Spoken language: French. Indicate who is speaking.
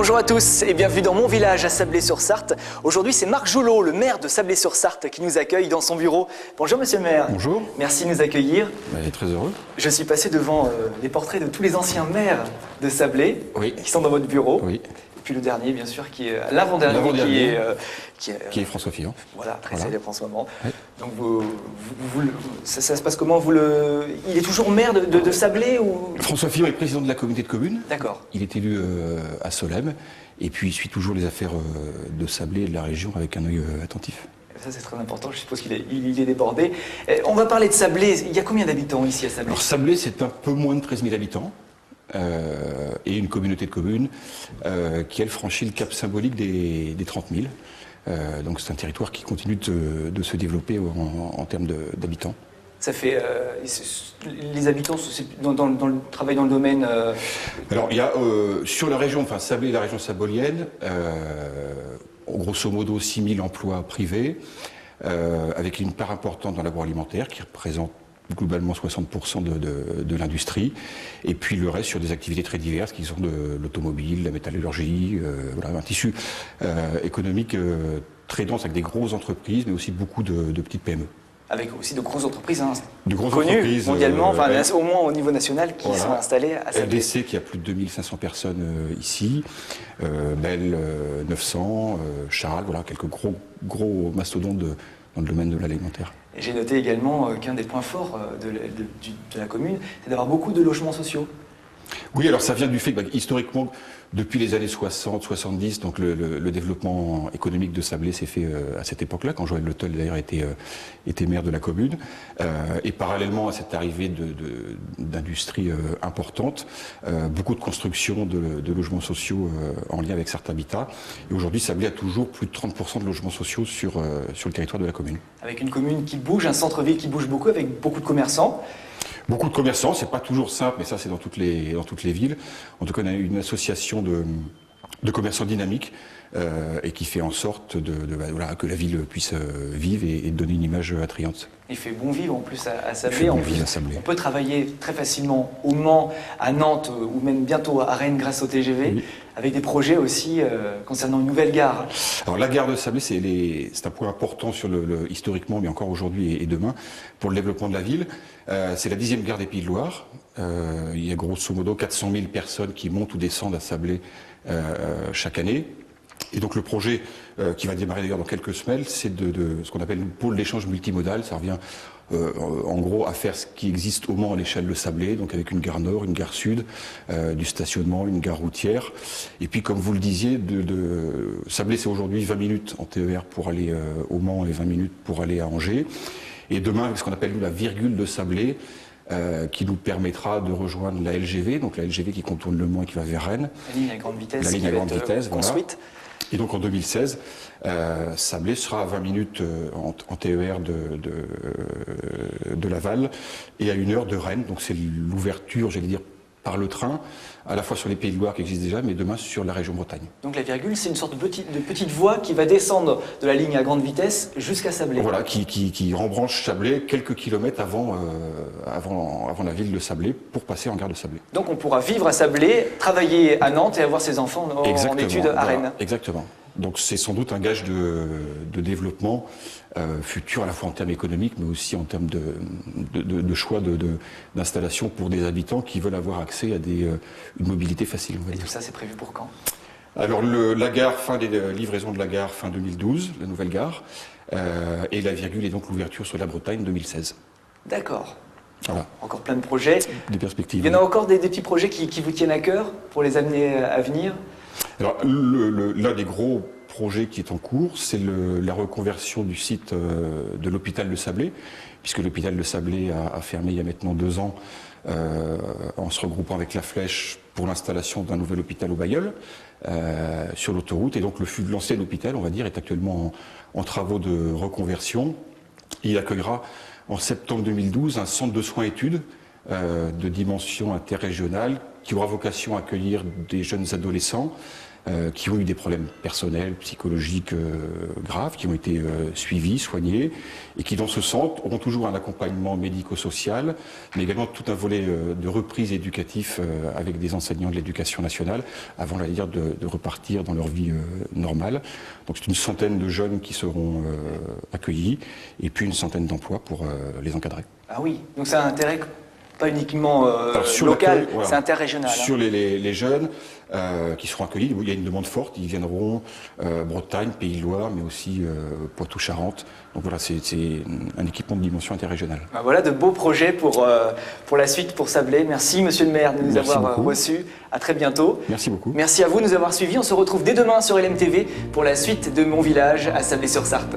Speaker 1: Bonjour à tous et bienvenue dans mon village à Sablé-sur-Sarthe. Aujourd'hui, c'est Marc Joulot, le maire de Sablé-sur-Sarthe, qui nous accueille dans son bureau. Bonjour monsieur le maire.
Speaker 2: Bonjour.
Speaker 1: Merci de nous accueillir.
Speaker 2: Très heureux.
Speaker 1: Je suis passé devant les portraits de tous les anciens maires de Sablé,
Speaker 2: Oui.
Speaker 1: qui sont dans votre bureau.
Speaker 2: Oui.
Speaker 1: Et puis le dernier, bien sûr, qui est l'avant-dernier,
Speaker 2: qui est François Fillon.
Speaker 1: Voilà, très célèbre en ce moment.
Speaker 2: Oui.
Speaker 1: Donc ça se passe comment Il est toujours maire de Sablé ou...
Speaker 2: François Fillon est président de la communauté de communes.
Speaker 1: D'accord.
Speaker 2: Il est élu à Solesmes et puis il suit toujours les affaires de Sablé et de la région avec un œil attentif.
Speaker 1: Ça c'est très important, je suppose qu'il est débordé. On va parler de Sablé. Il y a combien d'habitants ici à Sablé?
Speaker 2: Alors Sablé, c'est un peu moins de 13 000 habitants et une communauté de communes qui, elle, franchit le cap symbolique des 30 000. Donc c'est un territoire qui continue de se développer en termes d'habitants.
Speaker 1: Ça fait les habitants travaillent dans le domaine.
Speaker 2: Alors il y a sur la région, enfin Sablé et la région sabolienne, grosso modo 6 000 emplois privés, avec une part importante dans l'agroalimentaire qui représente globalement 60% de l'industrie, et puis le reste sur des activités très diverses qui sont de l'automobile, la métallurgie, voilà, un tissu économique très dense avec des grosses entreprises, mais aussi beaucoup de petites PME.
Speaker 1: Avec aussi de grosses entreprises
Speaker 2: de grosses
Speaker 1: connues
Speaker 2: entreprises,
Speaker 1: mondialement, au moins au niveau national, qui sont installées à Sablé.
Speaker 2: LDC qui a plus de 2500 personnes ici, Bell 900, Charal, voilà, quelques gros mastodontes dans le domaine de l'alimentaire.
Speaker 1: J'ai noté également qu'un des points forts de la commune, c'est d'avoir beaucoup de logements sociaux.
Speaker 2: Oui, alors ça vient du fait que, historiquement, depuis les années 60-70, donc le développement économique de Sablé s'est fait à cette époque-là, quand Joël Le Teul d'ailleurs était maire de la commune, et parallèlement à cette arrivée d'industries importantes, beaucoup de construction de logements sociaux en lien avec certains habitats. Et aujourd'hui, Sablé a toujours plus de 30% de logements sociaux sur le territoire de la commune. Avec
Speaker 1: une commune qui bouge, un centre-ville qui bouge beaucoup, avec beaucoup de commerçants.
Speaker 2: Beaucoup de commerçants, c'est pas toujours simple, mais ça c'est dans toutes les villes. En tout cas, on a une association de commerçants dynamiques et qui fait en sorte que la ville puisse vivre et donner une image attrayante.
Speaker 1: Il fait bon vivre en plus à Sablé. On peut travailler très facilement au Mans, à Nantes ou même bientôt à Rennes grâce au TGV, oui. Avec des projets aussi concernant une nouvelle gare. Alors la gare de Sablé,
Speaker 2: c'est un point important historiquement, mais encore aujourd'hui et demain, pour le développement de la ville. C'est la 10e gare des Pays de Loire. Il y a grosso modo 400 000 personnes qui montent ou descendent à Sablé chaque année. Et donc le projet qui va démarrer d'ailleurs dans quelques semaines, c'est de ce qu'on appelle une pôle d'échange multimodal. Ça revient en gros à faire ce qui existe au Mans à l'échelle de Sablé, donc avec une gare nord, une gare sud, du stationnement, une gare routière. Et puis comme vous le disiez, Sablé c'est aujourd'hui 20 minutes en TER pour aller au Mans et 20 minutes pour aller à Angers. Et demain, avec ce qu'on appelle nous la virgule de Sablé, qui nous permettra de rejoindre la LGV, donc la LGV qui contourne le Mans et qui va vers Rennes.
Speaker 1: La ligne à grande vitesse.
Speaker 2: La ligne à grande vitesse,
Speaker 1: construite.
Speaker 2: Voilà. Et donc en 2016, Sablé sera à 20 minutes en TER de Laval et à 1 heure de Rennes. Donc c'est l'ouverture, j'allais dire, par le train, à la fois sur les Pays de Loire qui existent déjà, mais demain sur la région Bretagne. Donc
Speaker 1: la virgule, c'est une sorte de petite voie qui va descendre de la ligne à grande vitesse jusqu'à Sablé.
Speaker 2: Voilà, qui rembranche Sablé quelques kilomètres avant la ville de Sablé pour passer en gare de Sablé.
Speaker 1: Donc on pourra vivre à Sablé, travailler à Nantes et avoir ses enfants en études à Rennes.
Speaker 2: Exactement. Donc c'est sans doute un gage de développement futur, à la fois en termes économiques, mais aussi en termes de choix d'installation pour des habitants qui veulent avoir accès à une mobilité facile.
Speaker 1: Et tout ça, c'est prévu pour quand?
Speaker 2: Alors la gare, fin des livraisons de la gare, fin 2012, la nouvelle gare, et la virgule est donc l'ouverture sur la Bretagne 2016.
Speaker 1: D'accord.
Speaker 2: Voilà.
Speaker 1: Encore plein de projets.
Speaker 2: Des perspectives.
Speaker 1: Il y en a encore des petits projets qui vous tiennent à cœur pour les années à venir?
Speaker 2: Alors, l'un des gros projets qui est en cours, c'est la reconversion du site de l'hôpital de Sablé, puisque l'hôpital de Sablé a fermé il y a maintenant 2 ans en se regroupant avec La Flèche pour l'installation d'un nouvel hôpital au Bailleul sur l'autoroute. Et donc l'ancien hôpital, on va dire, est actuellement en travaux de reconversion. Il accueillera en septembre 2012 un centre de soins-études de dimension interrégionale qui aura vocation à accueillir des jeunes adolescents qui ont eu des problèmes personnels, psychologiques graves, qui ont été suivis, soignés, et qui dans ce centre auront toujours un accompagnement médico-social, mais également tout un volet de reprise éducatif avec des enseignants de l'éducation nationale, avant de repartir dans leur vie normale. Donc c'est une centaine de jeunes qui seront accueillis, et puis une centaine d'emplois pour les encadrer.
Speaker 1: Ah oui, donc c'est un intérêt pas uniquement local, voilà, c'est interrégional.
Speaker 2: Sur les jeunes qui seront accueillis, il y a une demande forte, ils viendront Bretagne, Pays de Loire, mais aussi Poitou-Charentes. Donc voilà, c'est un équipement de dimension interrégionale.
Speaker 1: Ben voilà de beaux projets pour la suite, pour Sablé. Merci Monsieur le maire de nous avoir reçus. À très bientôt.
Speaker 2: Merci beaucoup.
Speaker 1: Merci à vous de nous avoir suivis. On se retrouve dès demain sur LMTV pour la suite de Mon Village à Sablé-sur-Sarthe.